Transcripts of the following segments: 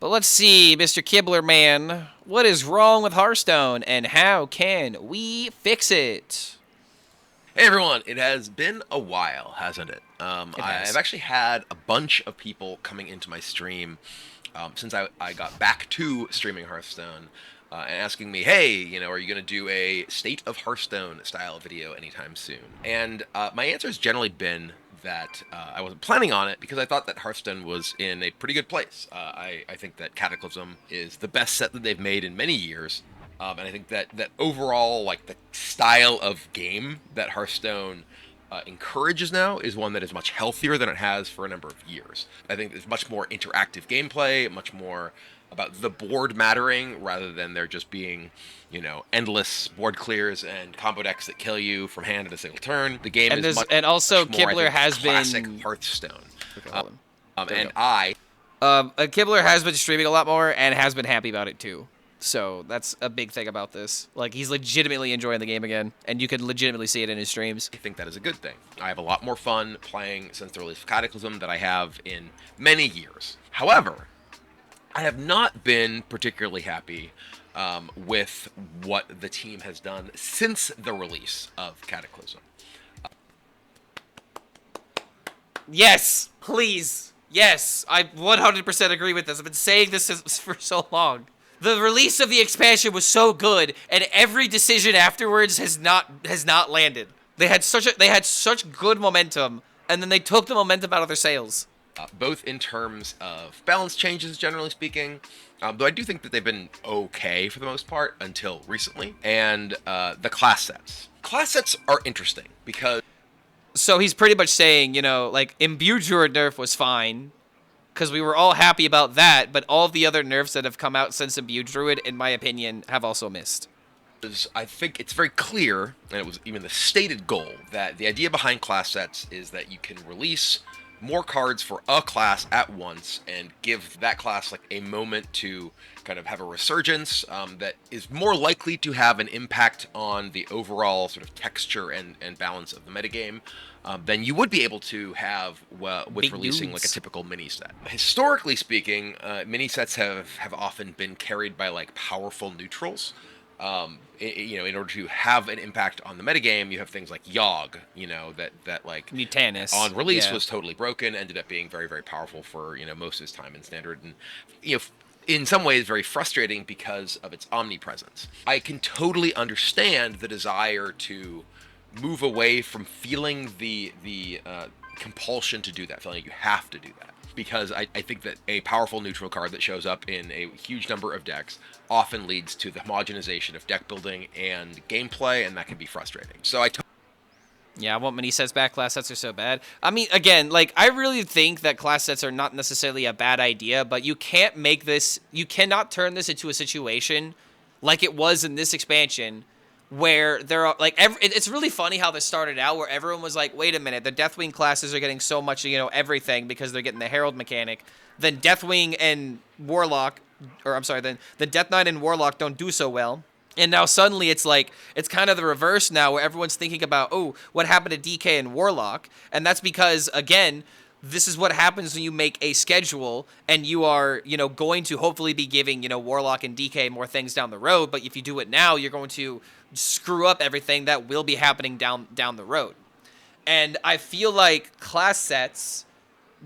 But let's see, Mr. Kibler man, what is wrong with Hearthstone and how can we fix it? Hey everyone, it has been a while, hasn't it? It I've has. actually had a bunch of people coming into my stream since I got back to streaming Hearthstone and asking me, hey, are you going to do a State of Hearthstone style video anytime soon? And my answer has generally been that I wasn't planning on it because I thought that Hearthstone was in a pretty good place. I think that Cataclysm is the best set that they've made in many years, and I think that overall, like the style of game that Hearthstone encourages now is one that is much healthier than it has for a number of years. I think there's much more interactive gameplay, much more about the board mattering rather than there just being, endless board clears and combo decks that kill you from hand in a single turn. The game And is there's much, and also much more, I Kibler think, has classic been Hearthstone. okay, Um, hold on. There we and go. I Kibler has been streaming a lot more and has been happy about it too. So that's a big thing about this. Like, he's legitimately enjoying the game again, and you can legitimately see it in his streams. think that is a good thing. I have a lot more fun playing since the release of Cataclysm than I have in many years. However, I have not been particularly happy with what the team has done since the release of Cataclysm. Yes, please. Yes, I 100% agree with this. I've been saying this for so long. The release of the expansion was so good, and every decision afterwards has not landed. They had such good momentum, and then they took the momentum out of their sails. Both in terms of balance changes, generally speaking, though I do think that they've been okay for the most part until recently, and the class sets. Class sets are interesting because So he's pretty much saying, like, Imbued Druid nerf was fine, because we were all happy about that, but all of the other nerfs that have come out since Imbued Druid, in my opinion, have also missed. I think it's very clear, and it was even the stated goal, that the idea behind class sets is that you can release more cards for a class at once and give that class like a moment to kind of have a resurgence that is more likely to have an impact on the overall sort of texture and balance of the metagame than you would be able to have with Big releasing dudes. like a typical mini set. Historically speaking, mini sets have often been carried by like powerful neutrals. In order to have an impact on the metagame, you have things like Yogg, that like Mutanus. on release Yeah. was totally broken, ended up being very, very powerful for, most of his time in standard, and, in some ways very frustrating because of its omnipresence. I can totally understand the desire to move away from feeling the compulsion to do that, feeling like you have to do that. Because I think that a powerful neutral card that shows up in a huge number of decks often leads to the homogenization of deck building and gameplay, and that can be frustrating. So Yeah, I want mini sets back. Class sets are so bad. I mean, again, like, I really think that class sets are not necessarily a bad idea, but you cannot turn this into a situation like it was in this expansion where there are, like, it's really funny how this started out where everyone was like, wait a minute, the Deathwing classes are getting so much, everything because they're getting the Herald mechanic. Then Deathwing and Warlock, or I'm sorry, then the Death Knight and Warlock don't do so well. And now suddenly it's like, it's kind of the reverse now where everyone's thinking about, oh, what happened to DK and Warlock? And that's because, again, this is what happens when you make a schedule and you are, going to hopefully be giving, Warlock and DK more things down the road. But if you do it now, you're going to screw up everything that will be happening down the road. And I feel like class sets,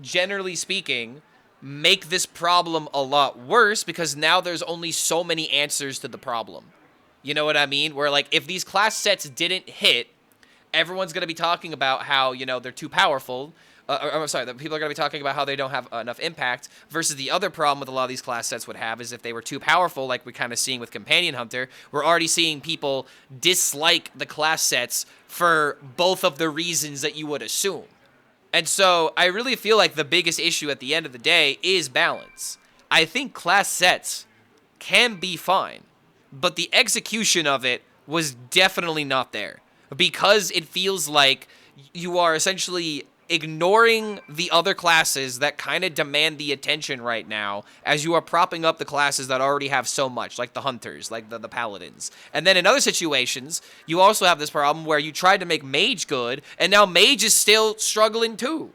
generally speaking, make this problem a lot worse because now there's only so many answers to the problem. You know what I mean? Where, like, if these class sets didn't hit, everyone's going to be talking about how, they're too powerful. I'm sorry, that people are going to be talking about how they don't have enough impact, versus the other problem with a lot of these class sets would have is if they were too powerful, like we're kind of seeing with Companion Hunter, we're already seeing people dislike the class sets for both of the reasons that you would assume. And so I really feel like the biggest issue at the end of the day is balance. I think class sets can be fine, but the execution of it was definitely not there because it feels like you are essentially ignoring the other classes that kind of demand the attention right now as you are propping up the classes that already have so much, like the hunters, like the paladins. And then in other situations, you also have this problem where you tried to make Mage good, and now Mage is still struggling too.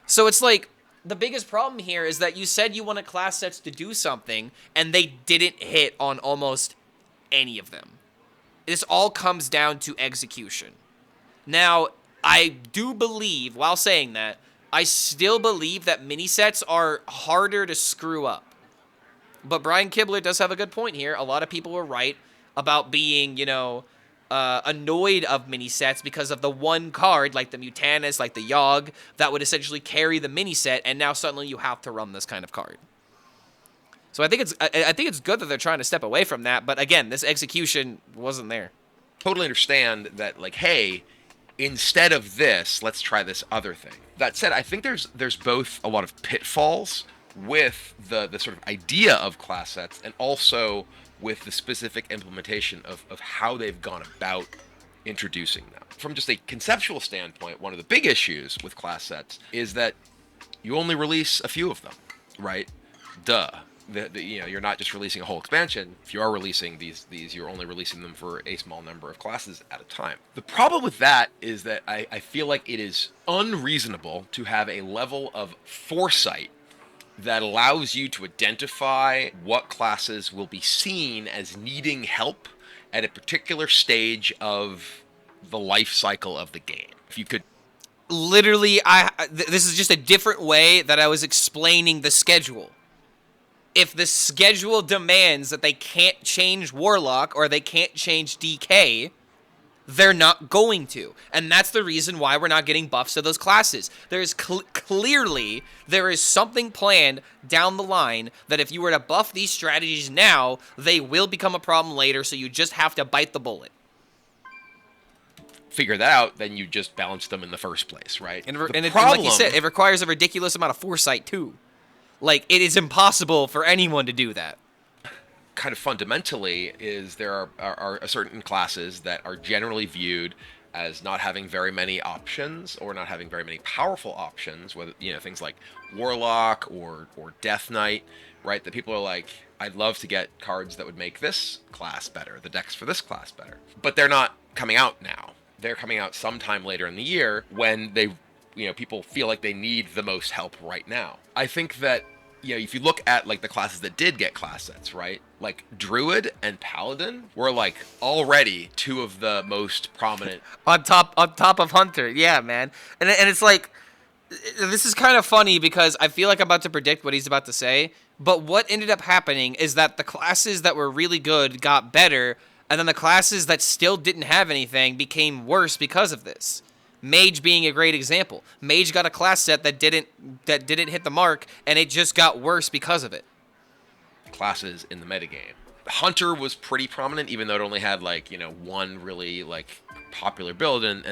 So it's like, the biggest problem here is that you said you wanted class sets to do something, and they didn't hit on almost any of them. This all comes down to execution. Now, I do believe, while saying that, I still believe that mini sets are harder to screw up. But Brian Kibler does have a good point here. A lot of people were right about being, annoyed of mini sets because of the one card, like the Mutanus, like the Yogg, that would essentially carry the mini set, and now suddenly you have to run this kind of card. So I think it's good that they're trying to step away from that, but again, this execution wasn't there. Totally understand that, like, hey, instead of this, let's try this other thing. That said, I think there's both a lot of pitfalls with the sort of idea of class sets, and also with the specific implementation of how they've gone about introducing them. From just a conceptual standpoint, one of the big issues with class sets is that you only release a few of them, right? Duh. You're not just releasing a whole expansion. If you are releasing these, you're only releasing them for a small number of classes at a time. The problem with that is that I feel like it is unreasonable to have a level of foresight that allows you to identify what classes will be seen as needing help at a particular stage of the life cycle of the game. If you could... Literally, this is just a different way that I was explaining the schedule. If the schedule demands that they can't change Warlock or they can't change DK, they're not going to. And that's the reason why we're not getting buffs to those classes. There's clearly, there is something planned down the line that if you were to buff these strategies now, they will become a problem later, so you just have to bite the bullet. Figure that out, then you just balance them in the first place, right? And like you said, it requires a ridiculous amount of foresight, too. Like, it is impossible for anyone to do that. Kind of fundamentally is there are certain classes that are generally viewed as not having very many options or not having very many powerful options, whether, things like Warlock or Death Knight, right? That people are like, I'd love to get cards that would make this class better, the decks for this class better. But they're not coming out now. They're coming out sometime later in the year when they, people feel like they need the most help right now. I think that, if you look at, like, the classes that did get class sets, right? Like, Druid and Paladin were, like, already two of the most prominent... on top of Hunter, yeah, man. And it's like, this is kind of funny because I feel like I'm about to predict what he's about to say, but what ended up happening is that the classes that were really good got better, and then the classes that still didn't have anything became worse because of this. Mage being a great example. Mage got a class set that didn't hit the mark, and it just got worse because of it. Classes in the metagame. Hunter was pretty prominent, even though it only had, like, one really, like, popular build, and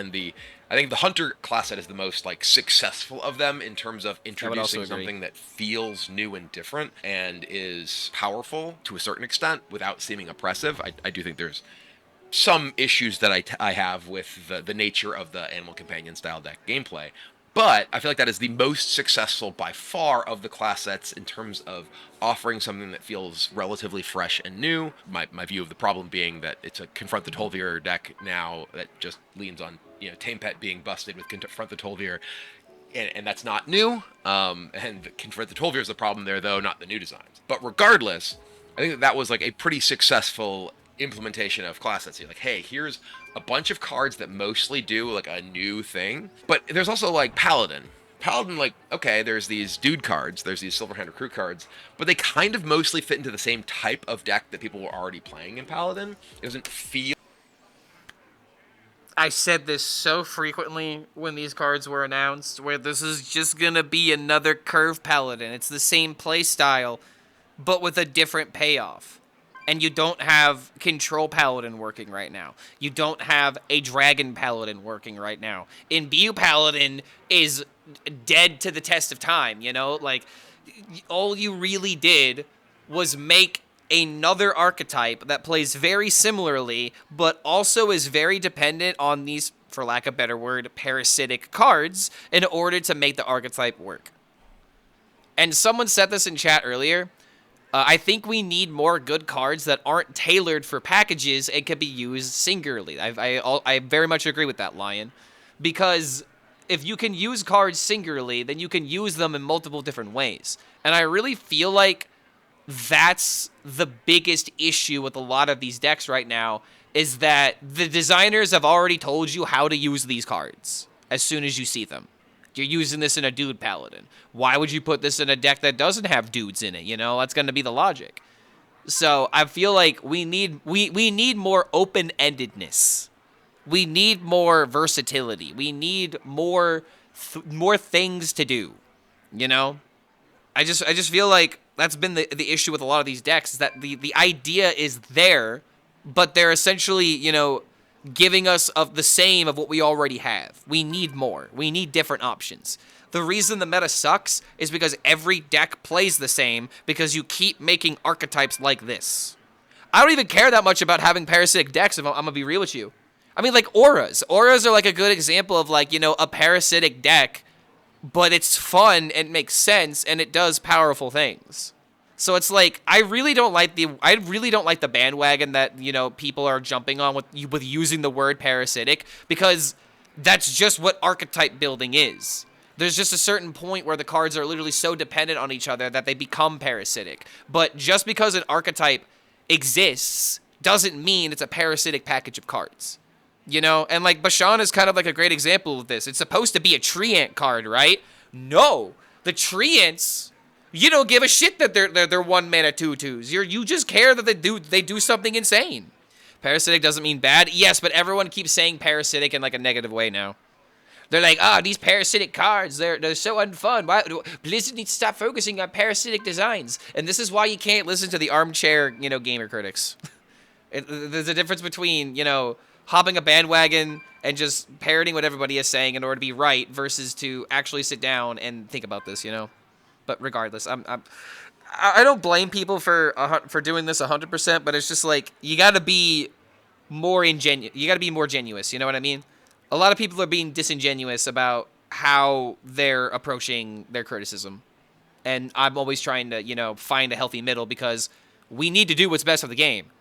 I think the Hunter class set is the most, like, successful of them in terms of introducing something that feels new and different and is powerful to a certain extent without seeming oppressive. I do think there's some issues that I have with the nature of the Animal Companion style deck gameplay, but I feel like that is the most successful by far of the class sets in terms of offering something that feels relatively fresh and new. My view of the problem being that it's a Confront the Tol'Vir deck now that just leans on Tame Pet being busted with Confront the Tol'Vir, and that's not new. And Confront the Tol'Vir is the problem there, though, not the new designs. But regardless, I think that was, like, a pretty successful implementation of class sets. You're like, hey, here's a bunch of cards that mostly do, like, a new thing. But there's also, like, Paladin, like, okay, there's these dude cards, there's these Silverhand Recruit cards, but they kind of mostly fit into the same type of deck that people were already playing in Paladin. It doesn't feel... I said this so frequently when these cards were announced, where this is just gonna be another Curve Paladin. It's the same play style, but with a different payoff. And you don't have Control Paladin working right now. You don't have a Dragon Paladin working right now. Imbue Paladin is dead to the test of time, Like, all you really did was make another archetype that plays very similarly, but also is very dependent on these, for lack of a better word, parasitic cards in order to make the archetype work. And someone said this in chat earlier. I think we need more good cards that aren't tailored for packages and can be used singularly. I very much agree with that, Lion. Because if you can use cards singularly, then you can use them in multiple different ways. And I really feel like that's the biggest issue with a lot of these decks right now, is that the designers have already told you how to use these cards as soon as you see them. You're using this in a dude paladin. Why would you put this in a deck that doesn't have dudes in it? You know, that's going to be the logic. So I feel like we need more open-endedness. We need more versatility. We need more things to do. You know, I just feel like that's been the issue with a lot of these decks, is that the idea is there, but they're essentially, you know, giving us of the same of what we already have. We need more. We need different options. The reason the meta sucks is because every deck plays the same, because you keep making archetypes like this. I don't even care that much about having parasitic decks, if I'm gonna be real with you. I mean, like auras. Auras are like a good example of, like, you know, a parasitic deck, but it's fun and makes sense and it does powerful things. So it's like, I really don't like the bandwagon that, you know, people are jumping on with using the word parasitic, because that's just what archetype building is. There's just a certain point where the cards are literally so dependent on each other that they become parasitic. But just because an archetype exists doesn't mean it's a parasitic package of cards. You know, and like Bashan is kind of like a great example of this. It's supposed to be a Treant card, right? No, the Treants, you don't give a shit that they're 1 mana 2/2s. You just care that they do something insane. Parasitic doesn't mean bad, yes, but everyone keeps saying parasitic in like a negative way now. They're like, these parasitic cards, they're so unfun. Why Blizzard needs to stop focusing on parasitic designs, and this is why you can't listen to the armchair, you know, gamer critics. There's a difference between, you know, hopping a bandwagon and just parroting what everybody is saying in order to be right, versus to actually sit down and think about this, you know. But regardless, I don't blame people for doing this 100%, but it's just like, you got to be more ingenuous. You got to be more genuous. You know what I mean? A lot of people are being disingenuous about how they're approaching their criticism, and I'm always trying to, you know, find a healthy middle, because we need to do what's best for the game.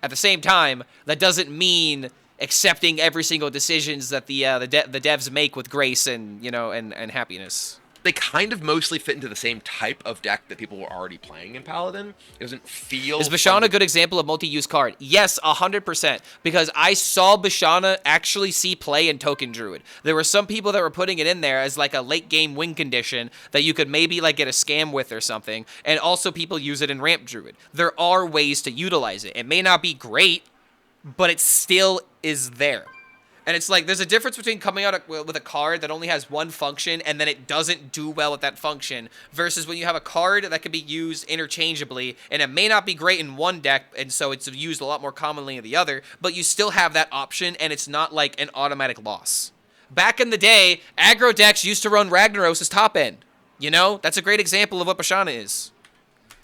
At the same time, that doesn't mean accepting every single decisions that the devs make with grace and, you know, and happiness. They kind of mostly fit into the same type of deck that people were already playing in Paladin. It doesn't feel... Is Bashana a good example of multi-use card? Yes, 100%. Because I saw Bashana actually see play in Token Druid. There were some people that were putting it in there as like a late game win condition that you could maybe like get a scam with or something. And also people use it in Ramp Druid. There are ways to utilize it. It may not be great, but it still is there. And it's like, there's a difference between coming out with a card that only has one function and then it doesn't do well with that function, versus when you have a card that can be used interchangeably, and it may not be great in one deck, and so it's used a lot more commonly in the other, but you still have that option, and it's not like an automatic loss. Back in the day, aggro decks used to run Ragnaros as top end. You know? That's a great example of what Bashana is.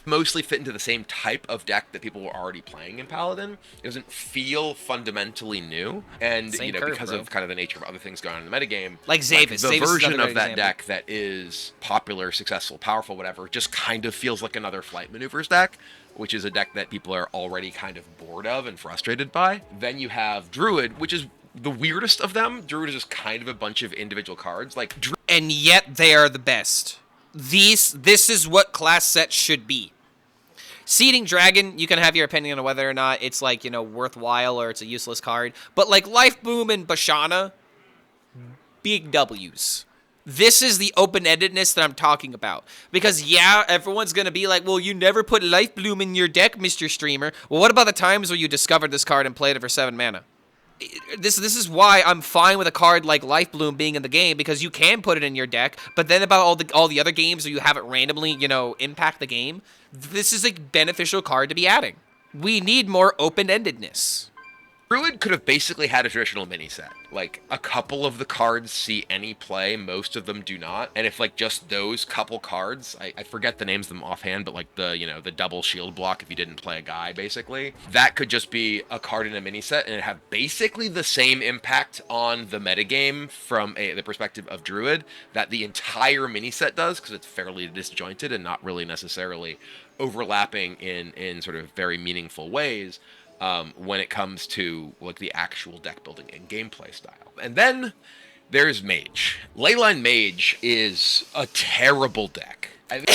Mostly fit into the same type of deck that people were already playing in Paladin. It doesn't feel fundamentally new, and Same you know, curve, because bro. of kind of the nature of other things going on in the metagame, Like Zavis. the Zavis is version another of great that example. deck that is popular, successful, powerful, whatever, just kind of feels like another Flight Maneuvers deck, which is a deck that people are already kind of bored of and frustrated by. Then you have Druid, which is the weirdest of them. Druid is just kind of a bunch of individual cards, like And yet they are the best. This is what class sets should be. Seeding Dragon, you can have your opinion on whether or not it's, like, you know, worthwhile or it's a useless card. But, like, Life Boom and Bashana, big W's. This is the open-endedness that I'm talking about. Because, yeah, everyone's going to be like, well, you never put Life Bloom in your deck, Mr. Streamer. Well, what about the times where you discovered this card and played it for 7 mana? This is why I'm fine with a card like Life Bloom being in the game, because you can put it in your deck, but then about all the other games where you have it randomly, you know, impact the game, this is a beneficial card to be adding. We need more open-endedness. Druid could have basically had a traditional mini set. Like, a couple of the cards see any play, most of them do not. And if, like, just those couple cards, I forget the names of them offhand, but, like, the, you know, the double shield block if you didn't play a guy, basically. That could just be a card in a mini set, and it have basically the same impact on the metagame from the perspective of Druid that the entire mini set does, because it's fairly disjointed and not really necessarily overlapping in sort of very meaningful ways. When it comes to like the actual deck building and gameplay style. And then There's Mage. Leyline Mage is a terrible deck. I mean,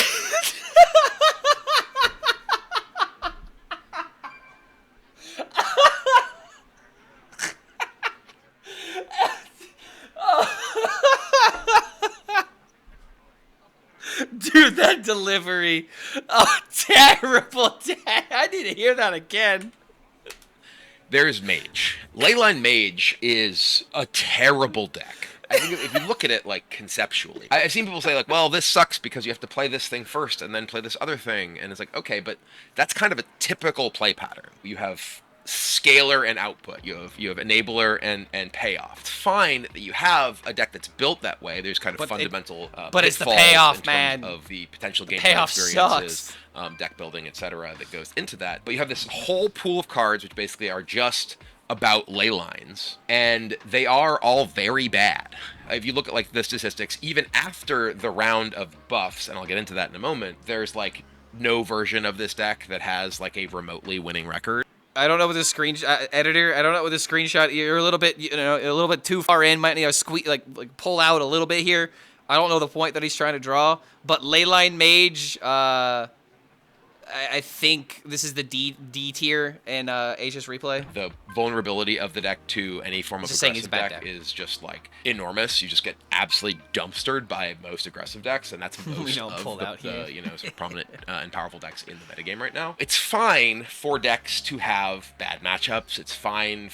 Dude, that delivery. Oh, terrible. I need to hear that again. there's Mage. Leyline Mage is a terrible deck. I think if you look at it like conceptually, I've seen people say like, well, this sucks because you have to play this thing first and then play this other thing, and it's like, okay, but that's kind of a typical play pattern. You have scalar and output. You have enabler and payoff. It's fine that you have a deck that's built that way. There's kind of But fundamental but it's the pitfalls payoff, in terms man. of the potential gameplay payoff experiences, sucks. deck building, etc. that goes into that. But you have this whole pool of cards which basically are just about ley lines, and they are all very bad. If you look at like the statistics, even after the round of buffs, and I'll get into that in a moment, there's like no version of this deck that has like a remotely winning record. I don't know with the screen editor. I don't know with the screenshot. You're a little bit, a little bit too far in. Might need to squeeze, like pull out a little bit here. I don't know the point that he's trying to draw, but Leyline Mage. I think this is the D tier in Aegis Replay. The vulnerability of the deck to any form of Just saying aggressive it's a bad deck deck. is just like enormous. You just get absolutely dumpstered by most aggressive decks, and that's most don't pull of out the here. sort of prominent and powerful decks in the metagame right now. It's fine for decks to have bad matchups. It's fine.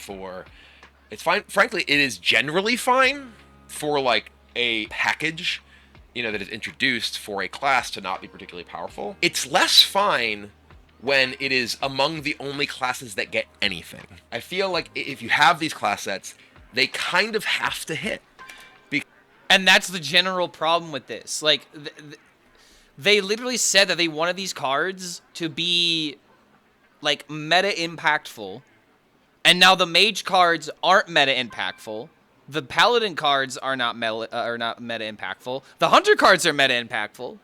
Frankly, it is generally fine for like a package that is introduced for a class to not be particularly powerful. It's less fine when it is among the only classes that get anything. I feel like if you have these class sets, they kind of have to hit. And that's the general problem with this. Like, they literally said that they wanted these cards to be, like, meta impactful. And now the Mage cards aren't meta impactful. The Paladin cards are not meta impactful. The Hunter cards are meta impactful.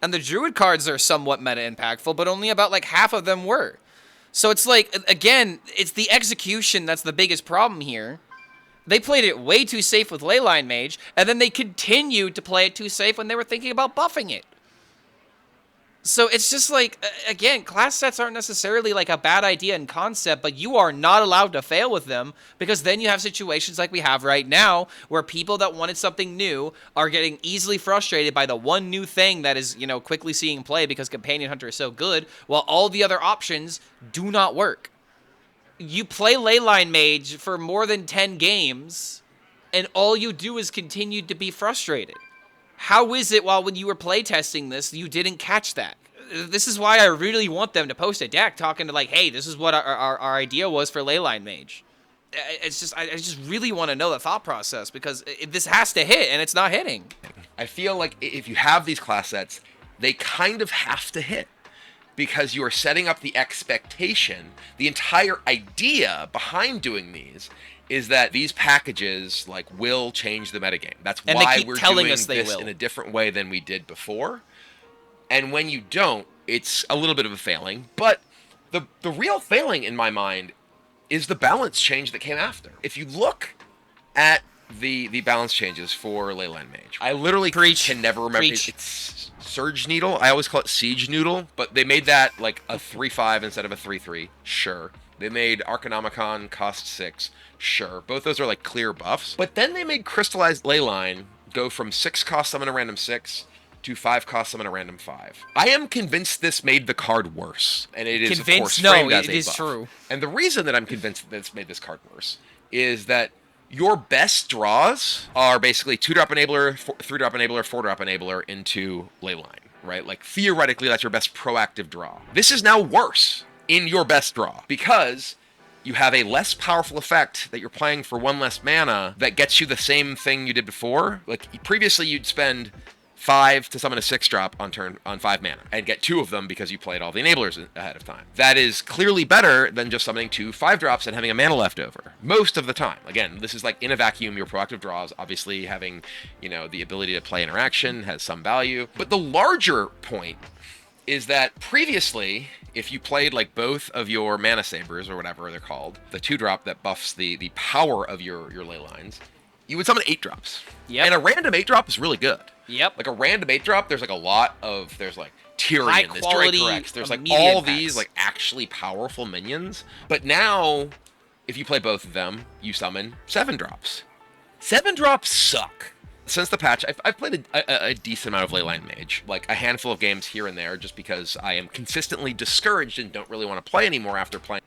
And the Druid cards are somewhat meta impactful, but only about like half of them were. So it's like, again, it's the execution that's the biggest problem here. They played it way too safe with Leyline Mage, and then they continued to play it too safe when they were thinking about buffing it. So it's just like, again, class sets aren't necessarily like a bad idea in concept, but you are not allowed to fail with them, because then you have situations like we have right now where people that wanted something new are getting easily frustrated by the one new thing that is, quickly seeing play because Companion Hunter is so good, while all the other options do not work. You play Leyline Mage for more than 10 games, and all you do is continue to be frustrated. How is it when you were playtesting this, you didn't catch that? This is why I really want them to post a deck talking to like, hey, this is what our idea was for Leyline Mage. It's just, I just really want to know the thought process, because this has to hit, and it's not hitting. I feel like if you have these class sets, they kind of have to hit, because you are setting up the expectation. The entire idea behind doing these is that these packages like will change the metagame. That's And they why keep we're telling doing us they this will. in a different way than we did before. And when you don't, it's a little bit of a failing. But the real failing in my mind is the balance change that came after. If you look at the balance changes for Leyline Mage, I literally can never remember. It's Surge Needle. I always call it Siege Noodle, but they made that like a 3/5 instead of a 3/3. Sure. They made Arcanomicon cost 6. Sure. Both those are like clear buffs. But then they made Crystallized Leyline go from 6 cost summon a random 6 to 5 cost summon a random 5. I am convinced this made the card worse. And it is, of course, framed as a buff. It is true. And the reason that I'm convinced that this made this card worse is that your best draws are basically 2-drop enabler, 3-drop enabler, 4-drop enabler into Leyline, right? Like, theoretically, that's your best proactive draw. This is now worse in your best draw, because you have a less powerful effect that you're playing for 1 less mana that gets you the same thing you did before. Like, previously you'd spend 5 to summon a 6-drop on 5 mana and get 2 of them because you played all the enablers ahead of time. That is clearly better than just summoning 2 5-drops and having a mana left over most of the time. Again, this is like in a vacuum, your proactive draws. Obviously having, the ability to play interaction has some value. But the larger point is that previously, if you played like both of your mana sabers or whatever they're called, the 2-drop that buffs the power of your ley lines, you would summon 8 drops. Yep. And a random 8 drop is really good. Yep. Like a random 8 drop, there's like a lot of, there's like Tyrion, there's Dracorex, there's like immediate all these impacts. like actually powerful minions. But now, if you play both of them, you summon 7 drops. 7 drops suck. Since the patch, I've played a decent amount of Leyline Mage, like a handful of games here and there, just because I am consistently discouraged and don't really want to play anymore after playing.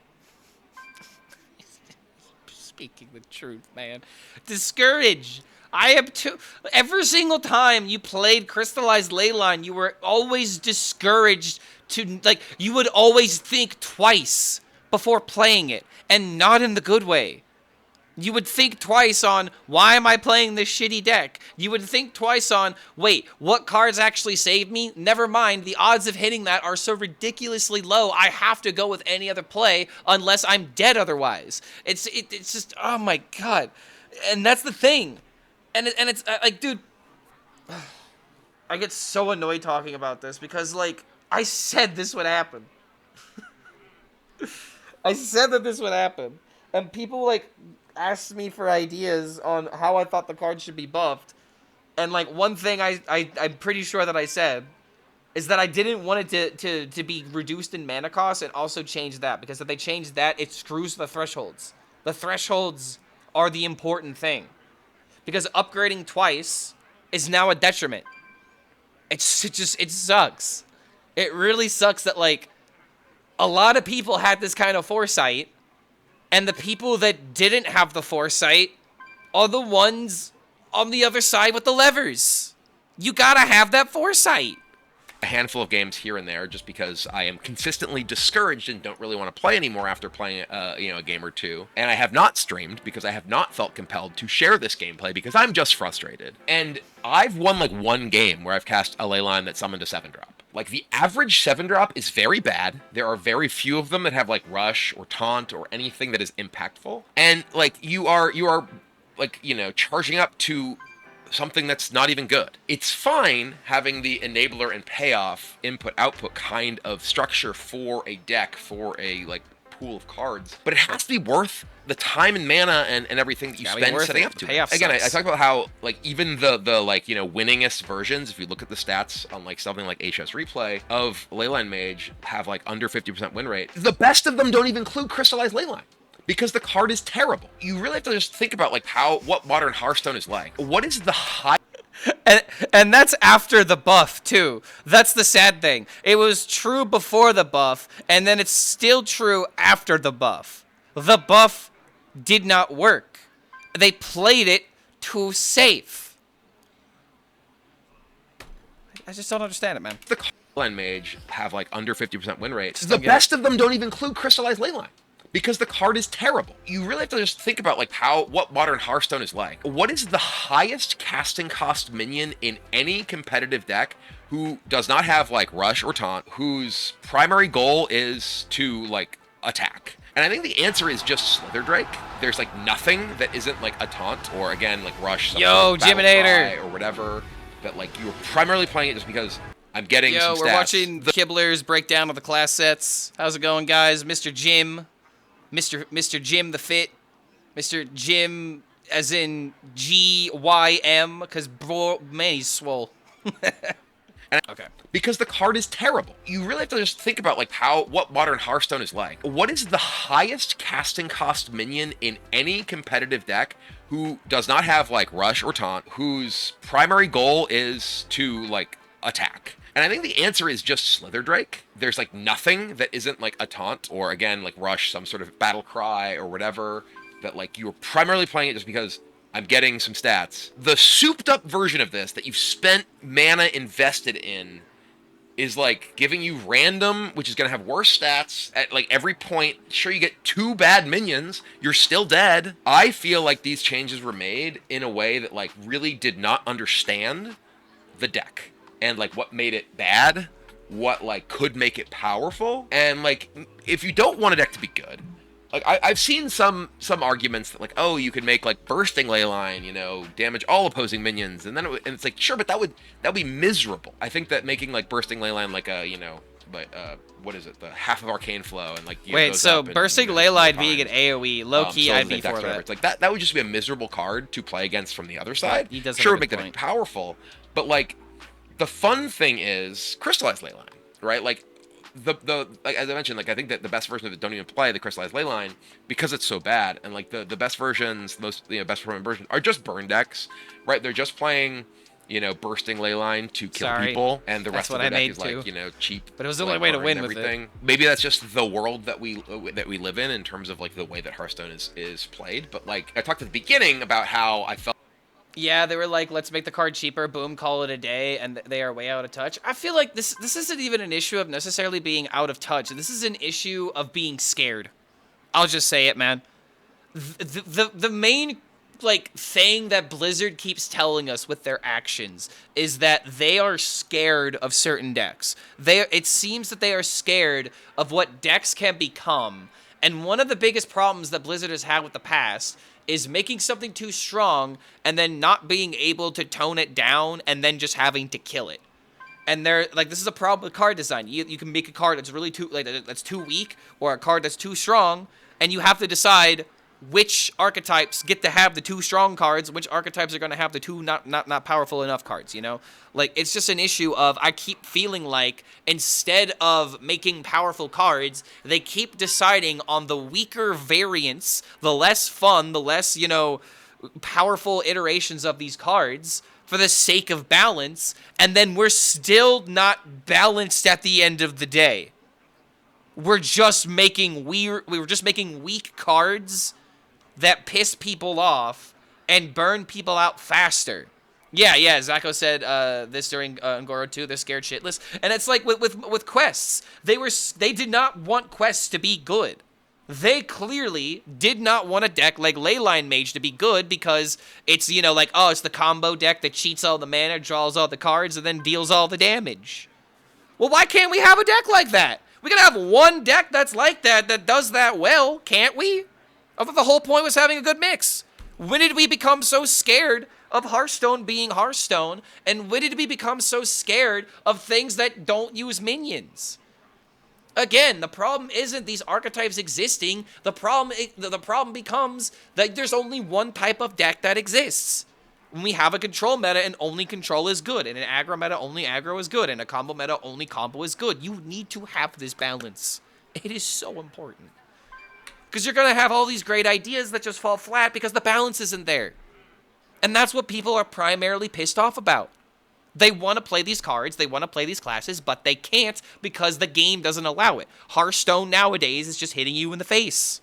Speaking the truth, man. Discouraged. I am too. Every single time you played Crystallized Leyline, you were always discouraged to, like, you would always think twice before playing it, and not in the good way. You would think twice on, why am I playing this shitty deck? You would think twice on, wait, what cards actually save me? Never mind, the odds of hitting that are so ridiculously low, I have to go with any other play unless I'm dead otherwise. It's just, oh my god. And that's the thing. And it's like, dude, I get so annoyed talking about this because, like, I said this would happen. I said that this would happen. And people, like, asked me for ideas on how I thought the card should be buffed. And, like, one thing I'm pretty sure that I said is that I didn't want it to be reduced in mana cost and also change that. Because if they change that, it screws the thresholds. The thresholds are the important thing. Because upgrading twice is now a detriment. It sucks. It really sucks that, like, a lot of people had this kind of foresight, and the people that didn't have the foresight are the ones on the other side with the levers. You gotta have that foresight. A handful of games here and there, just because I am consistently discouraged and don't really want to play anymore after playing, a game or two. And I have not streamed because I have not felt compelled to share this gameplay because I'm just frustrated. And I've won like one game where I've cast a Leyline that summoned a 7-drop. Like, the average 7-drop is very bad. There are very few of them that have, like, Rush or Taunt or anything that is impactful. And, like, you are like, charging up to something that's not even good. It's fine having the enabler and payoff input-output kind of structure for a deck, for a, like, pool of cards, but it has to be worth the time and mana and everything that you spend setting up to it. Again, I talk about how, like, even the like, winningest versions, if you look at the stats on, like, something like HS Replay of Leyline Mage, have, like, under 50% win rate. The best of them don't even include Crystallized Leyline, because the card is terrible. You really have to just think about, like, what modern Hearthstone is like. What is the high... And that's after the buff, too. That's the sad thing. It was true before the buff, and then it's still true after the buff. The buff did not work. They played it too safe. I just don't understand it, man. The Leyline Mage have, like, under 50% win rate. The best of them don't even include Crystallized Leyline, because the card is terrible. You really have to just think about, like, what modern Hearthstone is like. What is the highest casting cost minion in any competitive deck who does not have, like, Rush or Taunt, whose primary goal is to, like, attack? And I think the answer is just Slither Drake. There's, like, nothing that isn't, like, a taunt or, again, like, Rush, some sort of Jiminator, or whatever, that, like, you're primarily playing it just because I'm getting some stats. We're watching Kibler's breakdown of the class sets. How's it going, guys? Mr. Jim. Mr. Jim the Fit. Mr. Jim as in G-Y-M, because, man, he's swole. Okay. Because the card is terrible. You really have to just think about, like, what modern Hearthstone is like. What is the highest casting cost minion in any competitive deck who does not have, like, Rush or Taunt, whose primary goal is to, like, attack? And I think the answer is just Slither Drake. There's, like, nothing that isn't, like, a taunt or, again, like, Rush, some sort of battle cry or whatever, that, like, you're primarily playing it just because I'm getting some stats. The souped up version of this that you've spent mana invested in is, like, giving you random, which is going to have worse stats at, like, every point. Sure, you get 2 bad minions, you're still dead. I feel like these changes were made in a way that, like, really did not understand the deck. And, like, what made it bad, what, like, could make it powerful. And, like, if you don't want a deck to be good, like, I've seen some arguments that, like, oh, you could make, like, Bursting Leyline, damage all opposing minions. And then it's like, sure, but that would be miserable. I think that making, like, Bursting Leyline, like, a, what is it, the half of arcane flow, and like Wait, goes so up and, bursting Leyline being an AoE, low key, I'd be for that. It's like that would just be a miserable card to play against from the other side. He does sure have a would good make point. that powerful, but like the fun thing is crystallized Leyline, right? Like like as I mentioned, like I think that the best version of it don't even play the crystallized Leyline because it's so bad, and like the best versions, most best performing versions are just burn decks, right? They're just playing bursting Leyline to kill people, and the rest of the deck is like cheap. But it was the only way to win everything. with it. Maybe that's just the world that we live in terms of like the way that Hearthstone is played. But like I talked at the beginning about how I felt. Yeah, they were like, let's make the card cheaper, boom, call it a day, and they are way out of touch. I feel like this isn't even an issue of necessarily being out of touch. This is an issue of being scared. I'll just say it, man. The main thing that Blizzard keeps telling us with their actions is that they are scared of certain decks. It seems that they are scared of what decks can become. And one of the biggest problems that Blizzard has had with the past is making something too strong and then not being able to tone it down and then just having to kill it. And they're like, this is a problem with card design. You can make a card that's really that's too weak, or a card that's too strong, and you have to decide which archetypes get to have the two strong cards, which archetypes are going to have the two not powerful enough cards, Like, it's just an issue of, I keep feeling like, instead of making powerful cards, they keep deciding on the weaker variants, the less fun, the less, powerful iterations of these cards for the sake of balance, and then we're still not balanced at the end of the day. We're just making weak cards that piss people off and burn people out faster. Yeah, Zacho said this during Ngoro 2. They're scared shitless, and it's like with quests. They did not want quests to be good. They clearly did not want a deck like Leyline Mage to be good because it's it's the combo deck that cheats all the mana, draws all the cards, and then deals all the damage. Well, why can't we have a deck like that? We can have one deck that's like that does that well, can't we? I thought the whole point was having a good mix. When did we become so scared of Hearthstone being Hearthstone? And when did we become so scared of things that don't use minions? Again, the problem isn't these archetypes existing. The problem becomes that there's only one type of deck that exists. When we have a control meta and only control is good, and an aggro meta only aggro is good, and a combo meta only combo is good. You need to have this balance. It is so important. Because you're going to have all these great ideas that just fall flat because the balance isn't there. And that's what people are primarily pissed off about. They want to play these cards, they want to play these classes, but they can't because the game doesn't allow it. Hearthstone nowadays is just hitting you in the face.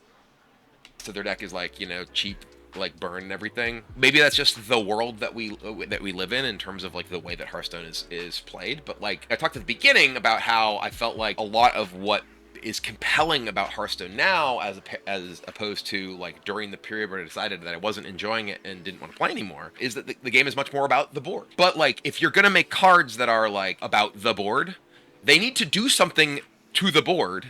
So their deck is like, cheap, like burn and everything. Maybe that's just the world that we live in terms of like the way that Hearthstone is played. But like I talked at the beginning about how I felt like a lot of what is compelling about Hearthstone now as opposed to like during the period where I decided that I wasn't enjoying it and didn't want to play anymore is that the game is much more about the board. But like if you're gonna make cards that are like about the board, they need to do something to the board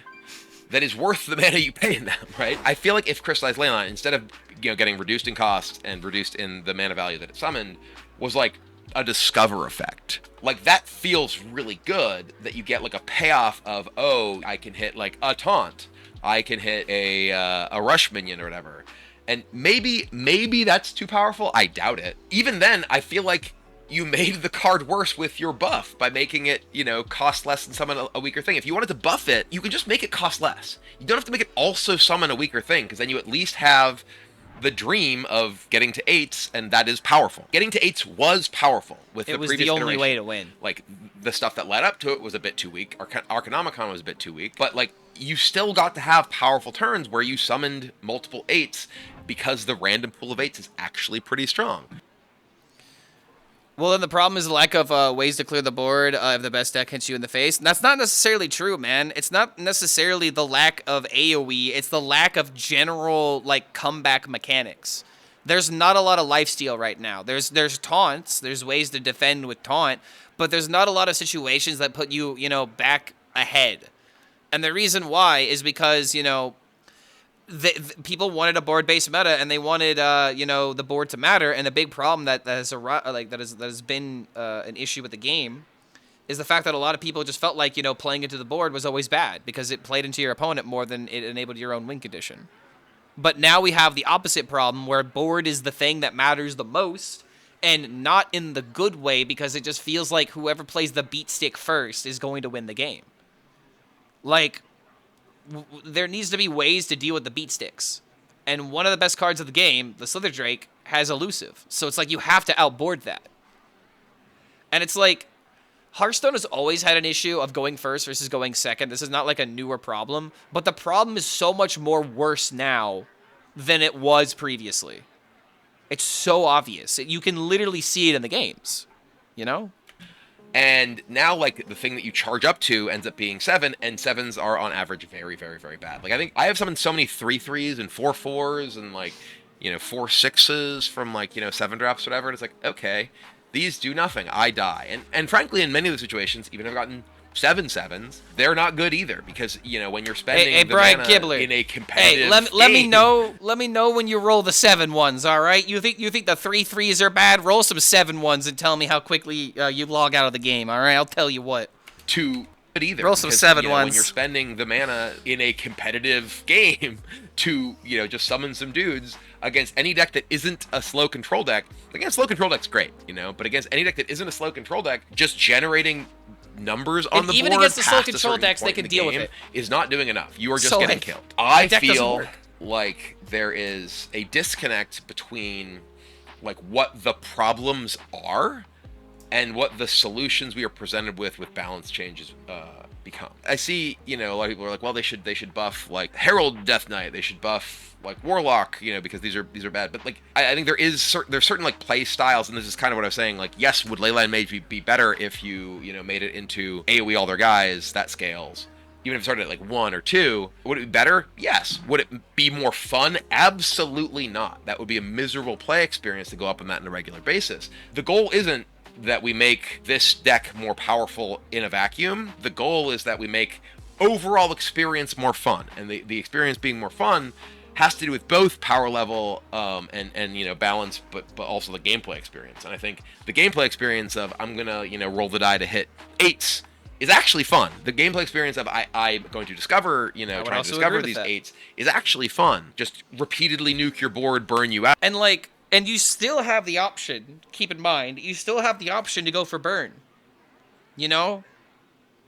that is worth the mana you pay in them, right? I feel like if Crystallized Leyline, instead of getting reduced in cost and reduced in the mana value that it summoned, was like a discover effect. Like that feels really good that you get like a payoff of, oh, I can hit like a taunt, I can hit a rush minion or whatever. And maybe that's too powerful. I doubt it. Even then, I feel like you made the card worse with your buff by making it, cost less and summon a weaker thing. If you wanted to buff it, you can just make it cost less. You don't have to make it also summon a weaker thing, because then you at least have the dream of getting to 8s, and that is powerful. Getting to 8s was powerful with the previous iteration. It was the only way to win. Like, the stuff that led up to it was a bit too weak. Arcanomicon was a bit too weak. But, like, you still got to have powerful turns where you summoned multiple 8s because the random pool of 8s is actually pretty strong. Well, then the problem is the lack of ways to clear the board if the best deck hits you in the face. And that's not necessarily true, man. It's not necessarily the lack of AoE. It's the lack of general, like, comeback mechanics. There's not a lot of lifesteal right now. There's taunts. There's ways to defend with taunt. But there's not a lot of situations that put you, back ahead. And the reason why is because, people wanted a board-based meta, and they wanted, the board to matter. And the big problem that has been an issue with the game is the fact that a lot of people just felt like, you know, playing into the board was always bad because it played into your opponent more than it enabled your own win condition. But now we have the opposite problem where board is the thing that matters the most, and not in the good way, because it just feels like whoever plays the beat stick first is going to win the game. Like, there needs to be ways to deal with the beat sticks. And one of the best cards of the game, the Slither Drake, has elusive. So it's like you have to outboard that. And it's like, Hearthstone has always had an issue of going first versus going second. This is not like a newer problem, but the problem is so much more worse now than it was previously. It's so obvious. You can literally see it in the games, you know? And now, like, the thing that you charge up to ends up being 7, and 7s are on average very, very, very bad. Like, I think I have summoned so many 3/3s and 4/4s and, like, you know, 4/6s from, like, you know, 7 drops, whatever. And it's like, okay, these do nothing. I die. And frankly, in many of the situations, even if I've gotten 7/7s, they're not good either, because, you know, when you're spending the Brian mana Kibler, in a competitive let me game, know when you roll the 7/1s, all right? You think the 3/3s are bad? Roll some 7/1s and tell me how quickly you log out of the game, all right? I'll tell you what. to either. Roll some because, 7/1s. you know, when you're spending the mana in a competitive game to, you know, just summon some dudes against any deck that isn't a slow control deck. Against slow control deck's great, you know, but against any deck that isn't a slow control deck, just generating numbers on the even board against the slow past a control certain decks, they point can in the deal with game it. is not doing enough. You are just So, getting like, killed. I deck doesn't feel work. like there is a disconnect between, like, what the problems are and what the solutions we are presented with balance changes become. I see, you know, a lot of people are like, well, they should buff, like, Herald Death Knight, they should buff, like, Warlock, you know, because these are bad. But, like, I think there's certain, like, play styles, and this is kind of what I was saying. Like, yes, would Leyline Mage be better if you know, made it into AoE all their guys? That scales. Even if it started at, like, 1 or 2, would it be better? Yes. Would it be more fun? Absolutely not. That would be a miserable play experience to go up on that on a regular basis. The goal isn't that we make this deck more powerful in a vacuum. The goal is that we make overall experience more fun, and the experience being more fun has to do with both power level and you know, balance, but also the gameplay experience. And I think the gameplay experience of, I'm gonna, you know, roll the die to hit 8s is actually fun. The gameplay experience of I'm going to discover, you know, trying to discover these 8s is actually fun. Just repeatedly nuke your board, burn you out. And, like, and you still have the option, keep in mind, you still have the option to go for burn. You know?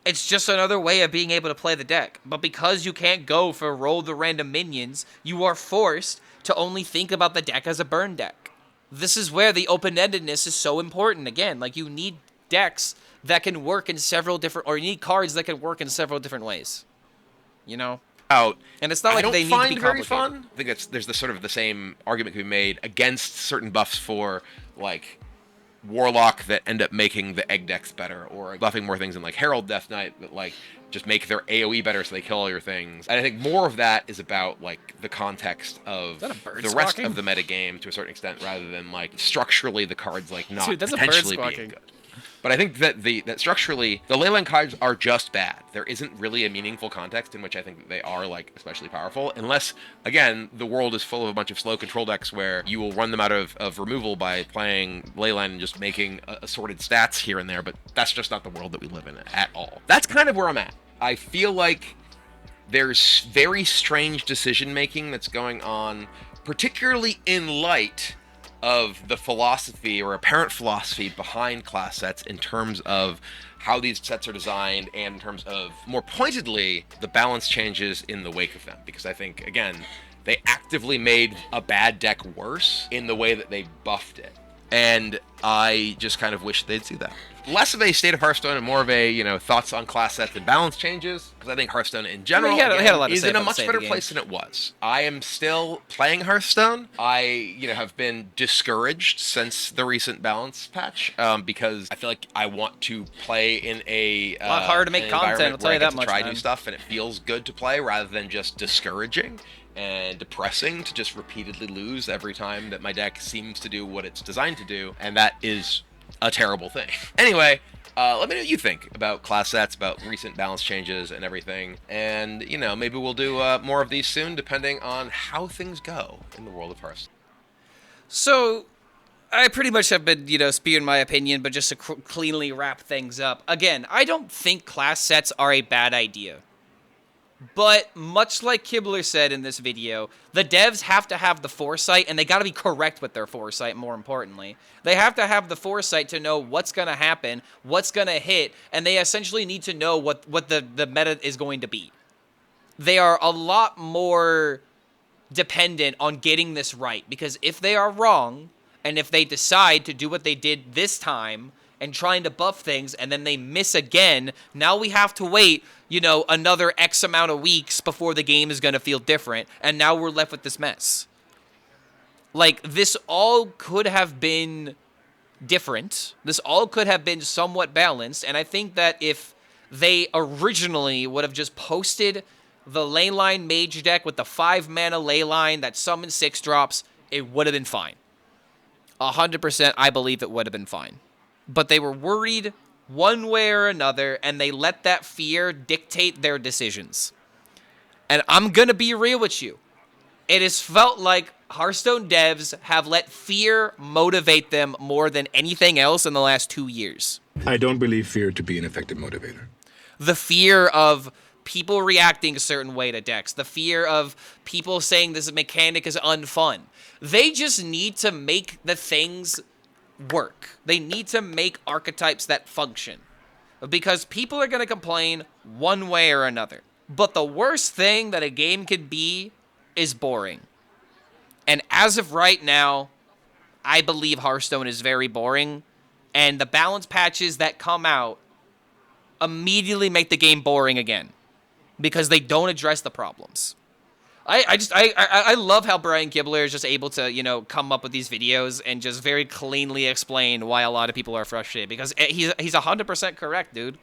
It's just another way of being able to play the deck. But because you can't go for roll the random minions, you are forced to only think about the deck as a burn deck. This is where the open-endedness is so important. Again, like, you need decks that can work in several different, or you need cards that can work in several different ways. You know? Out. And it's not like they need to be very complicated. fun. I think there's the sort of the same argument can be made against certain buffs for, like, Warlock that end up making the egg decks better, or buffing more things in, like, Herald Death Knight that, like, just make their AoE better so they kill all your things. And I think more of that is about, like, the context of that a bird the rest squawking? of the metagame to a certain extent, rather than, like, structurally the cards, like, not Dude, that's a bird potentially being squawking. good. But I think that structurally, the Leyline cards are just bad. There isn't really a meaningful context in which I think that they are, like, especially powerful, unless, again, the world is full of a bunch of slow control decks where you will run them out of removal by playing Leyline and just making assorted stats here and there, but that's just not the world that we live in at all. That's kind of where I'm at. I feel like there's very strange decision-making that's going on, particularly in light of the philosophy or apparent philosophy behind class sets in terms of how these sets are designed, and in terms of, more pointedly, the balance changes in the wake of them. Because I think, again, they actively made a bad deck worse in the way that they buffed it. And I just kind of wish they'd see that. Less of a state of Hearthstone and more of a, you know, thoughts on class sets and balance changes, because I think Hearthstone in general He had a lot to is say in a about the much state of better the game. place than it was. I am still playing Hearthstone. I, you know, have been discouraged since the recent balance patch, because I feel like I want to play in a lot harder to make an content, environment I'll tell where you I get that to much, try man. new stuff, and it feels good to play rather than just discouraging and depressing to just repeatedly lose every time that my deck seems to do what it's designed to do, and that is a terrible thing. Anyway, let me know what you think about class sets, about recent balance changes and everything, and, you know, maybe we'll do more of these soon, depending on how things go in the world of Hearthstone. So, I pretty much have been, spewing my opinion, but just to cleanly wrap things up. Again, I don't think class sets are a bad idea. But much like Kibler said in this video, the devs have to have the foresight, and they got to be correct with their foresight, more importantly. They have to have the foresight to know what's going to happen, what's going to hit, and they essentially need to know what the meta is going to be. They are a lot more dependent on getting this right, because if they are wrong, and if they decide to do what they did this time, and trying to buff things, and then they miss again, now we have to wait, another X amount of weeks before the game is going to feel different, and now we're left with this mess. Like, this all could have been different. This all could have been somewhat balanced, and I think that if they originally would have just posted the Leyline Mage deck with the 5-mana Leyline that summons 6 drops, it would have been fine. 100% I believe it would have been fine. But they were worried one way or another, and they let that fear dictate their decisions. And I'm going to be real with you. It has felt like Hearthstone devs have let fear motivate them more than anything else in the last 2 years. I don't believe fear to be an effective motivator. The fear of people reacting a certain way to decks. The fear of people saying this mechanic is unfun. They just need to make the things work. They need to make archetypes that function. Because people are going to complain one way or another. But the worst thing that a game could be is boring. And as of right now, I believe Hearthstone is very boring. And the balance patches that come out immediately make the game boring again. Because they don't address the problems. I love how Brian Kibler is just able to, come up with these videos and just very cleanly explain why a lot of people are frustrated. Because he's 100% correct, dude.